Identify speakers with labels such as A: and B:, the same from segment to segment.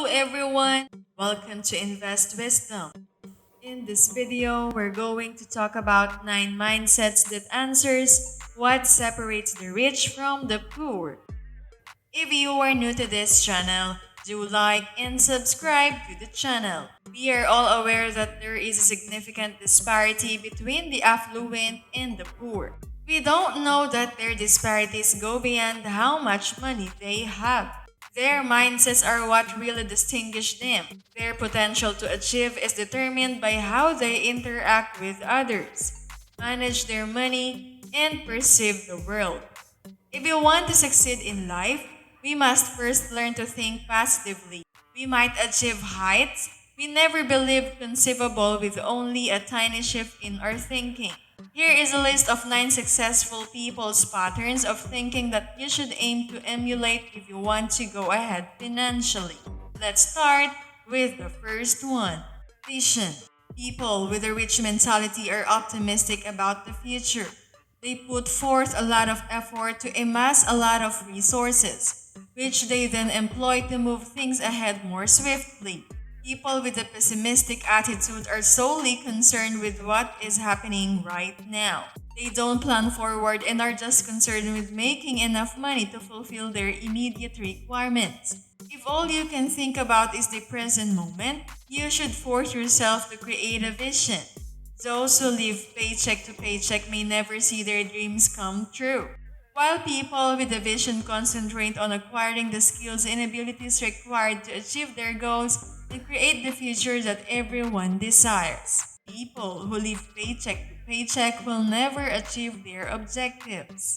A: everyone, welcome to Invest Wisdom. In this video, we're going to talk about 9 mindsets that answers what separates the rich from the poor. If you are new to this channel, do like and subscribe to the channel. We are all aware that there is a significant disparity between the affluent and the poor. We don't know that their disparities go beyond how much money they have. Their mindsets are what really distinguish them. Their potential to achieve is determined by how they interact with others, manage their money, and perceive the world. If we want to succeed in life, we must first learn to think positively. We might achieve heights we never believed conceivable with only a tiny shift in our thinking. Here is a list of 9 successful people's patterns of thinking that you should aim to emulate if you want to go ahead financially. Let's start with the first one: vision. People with a rich mentality are optimistic about the future. They put forth a lot of effort to amass a lot of resources, which they then employ to move things ahead more swiftly. People with a pessimistic attitude are solely concerned with what is happening right now. They don't plan forward and are just concerned with making enough money to fulfill their immediate requirements. If all you can think about is the present moment, you should force yourself to create a vision. Those who live paycheck to paycheck may never see their dreams come true. While people with a vision concentrate on acquiring the skills and abilities required to achieve their goals and create the future that everyone desires. People who live paycheck to paycheck will never achieve their objectives.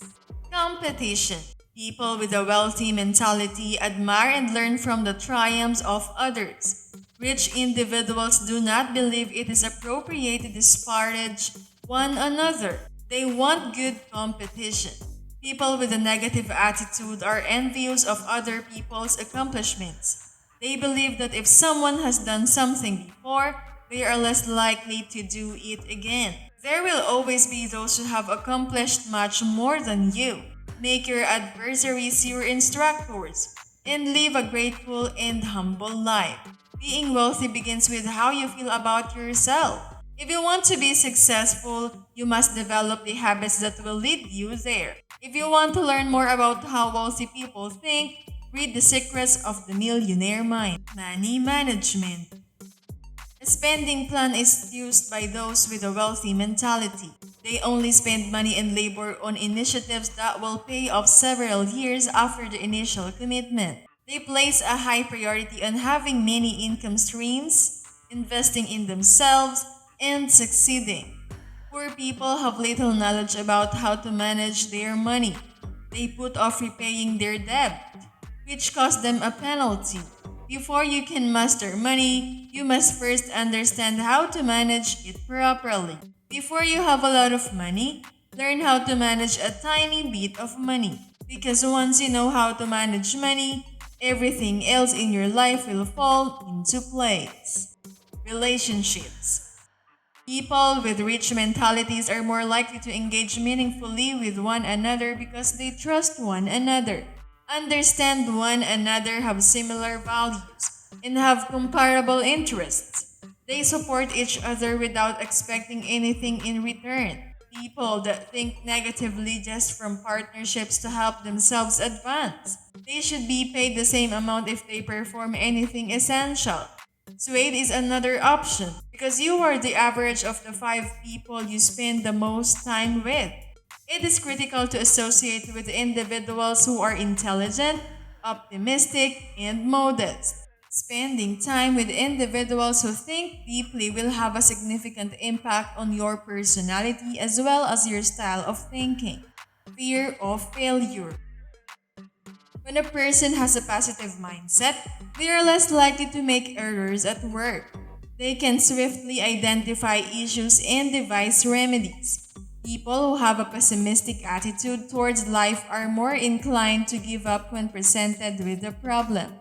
A: Competition. People with a wealthy mentality admire and learn from the triumphs of others. Rich individuals do not believe it is appropriate to disparage one another. They want good competition. People with a negative attitude are envious of other people's accomplishments. They believe that if someone has done something before, they are less likely to do it again. There will always be those who have accomplished much more than you. Make your adversaries your instructors and live a grateful and humble life. Being wealthy begins with how you feel about yourself. If you want to be successful, you must develop the habits that will lead you there. If you want to learn more about how wealthy people think, read The Secrets of the Millionaire Mind. Money management. A spending plan is used by those with a wealthy mentality. They only spend money and labor on initiatives that will pay off several years after the initial commitment. They place a high priority on having many income streams, investing in themselves, and succeeding. Poor people have little knowledge about how to manage their money. They put off repaying their debt, which costs them a penalty. Before you can master money, you must first understand how to manage it properly. Before you have a lot of money, learn how to manage a tiny bit of money. Because once you know how to manage money, everything else in your life will fall into place. Relationships. People with rich mentalities are more likely to engage meaningfully with one another because they trust one another, understand one another, have similar values, and have comparable interests. They support each other without expecting anything in return. People that think negatively just from partnerships to help themselves advance. They should be paid the same amount if they perform anything essential. Suede is another option because you are the average of the 5 people you spend the most time with. It is critical to associate with individuals who are intelligent, optimistic, and modest. Spending time with individuals who think deeply will have a significant impact on your personality as well as your style of thinking. Fear of failure. When a person has a positive mindset, they are less likely to make errors at work. They can swiftly identify issues and devise remedies. People who have a pessimistic attitude towards life are more inclined to give up when presented with a problem.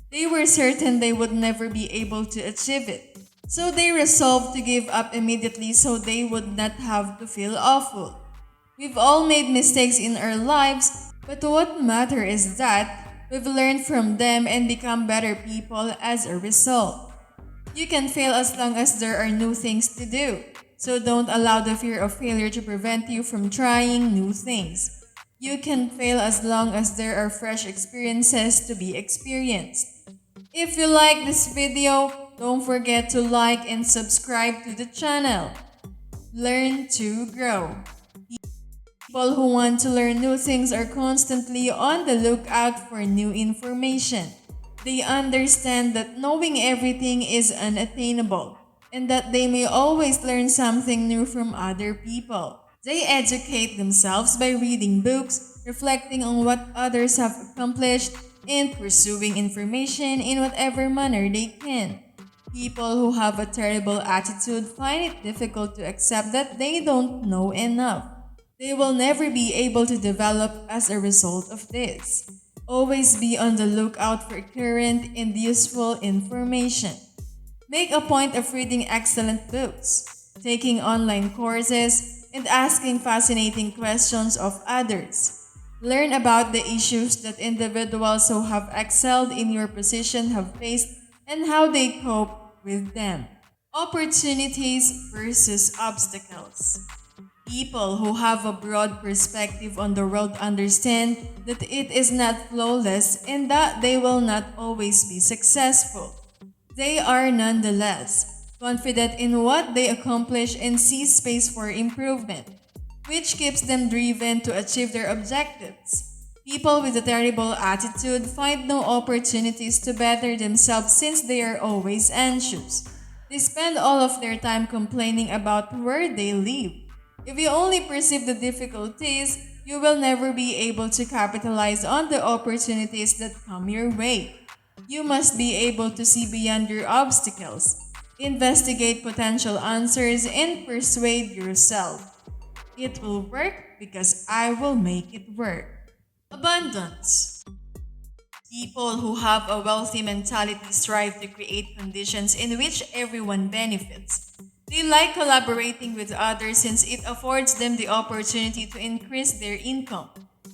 A: They were certain they would never be able to achieve it. So they resolved to give up immediately so they would not have to feel awful. We've all made mistakes in our lives, but what matters is that We've learned from them and become better people as a result. You can fail as long as there are new things to do. So don't allow the fear of failure to prevent you from trying new things. You can fail as long as there are fresh experiences to be experienced. If you like this video, don't forget to like and subscribe to the channel. Learn to grow. People who want to learn new things are constantly on the lookout for new information. They understand that knowing everything is unattainable and that they may always learn something new from other people. They educate themselves by reading books, reflecting on what others have accomplished, and pursuing information in whatever manner they can. People who have a terrible attitude find it difficult to accept that they don't know enough. They will never be able to develop as a result of this. Always be on the lookout for current and useful information. Make a point of reading excellent books, taking online courses, and asking fascinating questions of others. Learn about the issues that individuals who have excelled in your position have faced and how they cope with them. Opportunities versus obstacles. People who have a broad perspective on the world understand that it is not flawless and that they will not always be successful. They are nonetheless confident in what they accomplish and see space for improvement, which keeps them driven to achieve their objectives. People with a terrible attitude find no opportunities to better themselves since they are always anxious. They spend all of their time complaining about where they live. If you only perceive the difficulties, you will never be able to capitalize on the opportunities that come your way. You must be able to see beyond your obstacles, investigate potential answers, and persuade yourself. It will work because I will make it work. Abundance. People who have a wealthy mentality strive to create conditions in which everyone benefits. They like collaborating with others since it affords them the opportunity to increase their income.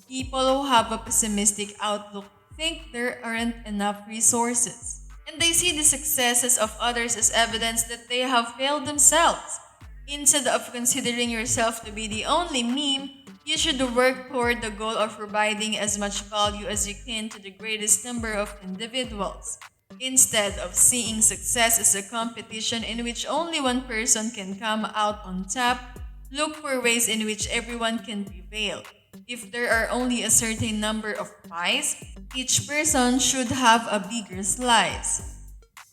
A: People who have a pessimistic outlook think there aren't enough resources, and they see the successes of others as evidence that they have failed themselves. Instead of considering yourself to be the only meme, you should work toward the goal of providing as much value as you can to the greatest number of individuals. Instead of seeing success as a competition in which only one person can come out on top, look for ways in which everyone can prevail. If there are only a certain number of pies, each person should have a bigger slice.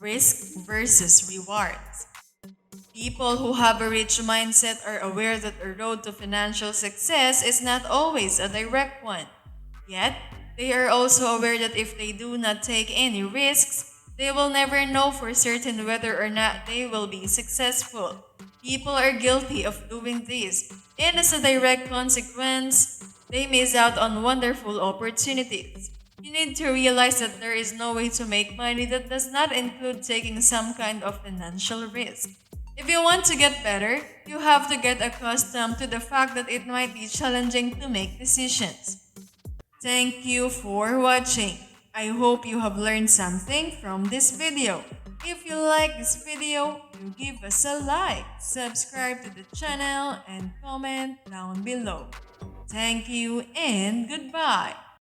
A: Risk versus rewards. People who have a rich mindset are aware that the road to financial success is not always a direct one. Yet, they are also aware that if they do not take any risks, they will never know for certain whether or not they will be successful. People are guilty of doing this, and as a direct consequence, they miss out on wonderful opportunities. You need to realize that there is no way to make money that does not include taking some kind of financial risk. If you want to get better, you have to get accustomed to the fact that it might be challenging to make decisions. Thank you for watching. I hope you have learned something from this video. If you like this video, you give us a like, subscribe to the channel, and comment down below. Thank you and goodbye.